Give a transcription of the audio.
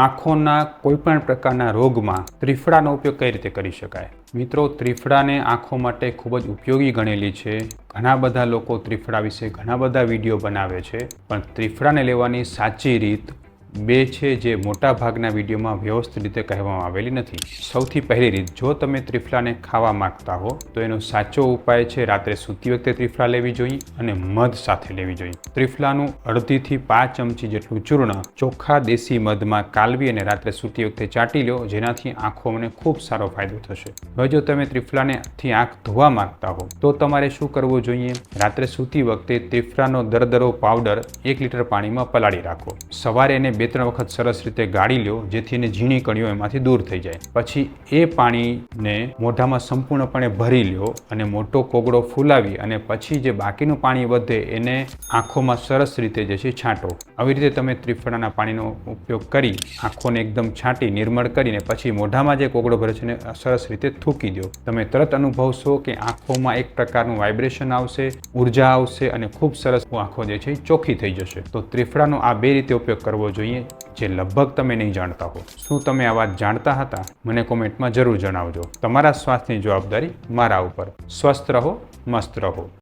આંખોના કોઈપણ પ્રકારના રોગમાં ત્રિફળાનો ઉપયોગ કઈ રીતે કરી શકાય? મિત્રો, ત્રિફળાને આંખો માટે ખૂબ જ ઉપયોગી ગણેલી છે. ઘણા બધા લોકો ત્રિફળા વિશે ઘણા બધા વિડીયો બનાવે છે, પણ ત્રિફળાને લેવાની સાચી રીત બે છે, જે મોટા ભાગના વિડીયોમાં વ્યવસ્થિત રીતે કહેવામાં આવેલી નથી. સૌથી પહેલી રીત, જો તમે ત્રિફળાને ખાવા માંગતા હો તો એનો સાચો ઉપાય છે રાત્રે સૂતી વખતે ત્રિફળા લેવી જોઈએ અને મધ સાથે લેવી જોઈએ. ત્રિફળાનું 2.5 થી 5 ચમચી જેટલું ચૂર્ણ ચોખ્ખા દેશી મધમાં કાલવી અને રાત્રે સૂતી વખતે ચાટી લો, જેનાથી આંખોને ખૂબ સારો ફાયદો થશે. હવે જો તમે ત્રિફળાનેથી આંખ ધોવા માંગતા હો તો તમારે શું કરવું જોઈએ? રાત્રે સૂતી વખતે ત્રિફળાનો દરદરો પાવડર 1 લીટર પાણીમાં પલાળી રાખો. સવારે એને 2-3 વખત સરસ રીતે ગાળી લો, જેથી એને ઝીણી કણીઓ એમાંથી દૂર થઈ જાય. પછી એ પાણીને મોઢામાં સંપૂર્ણપણે ભરી લો અને મોટો કોગળો ફૂલાવી અને પછી જે બાકીનું પાણી વધે એને આંખોમાં સરસ રીતે જે છે છાંટો. આવી રીતે તમે ત્રિફળાના પાણીનો ઉપયોગ કરી આંખોને એકદમ છાંટી નિર્મળ કરીને પછી મોઢામાં જે કોગળો ભરે છે એને સરસ રીતે થૂકી દો. તમે તરત અનુભવશો કે આંખોમાં એક પ્રકારનું વાઇબ્રેશન આવશે, ઉર્જા આવશે અને ખૂબ સરસ આંખો જે છે ચોખ્ખી થઈ જશે. તો ત્રિફળાનો આ બે રીતે ઉપયોગ કરવો જોઈએ, જે લગભગ તમે નહીં જાણતા હો. શું તમે આ વાત જાણતા હતા? મને કોમેન્ટમાં જરૂર જણાવજો. તમારા સ્વાસ્થ્યની જવાબદારી મારા ઉપર. સ્વસ્થ રહો, મસ્ત રહો.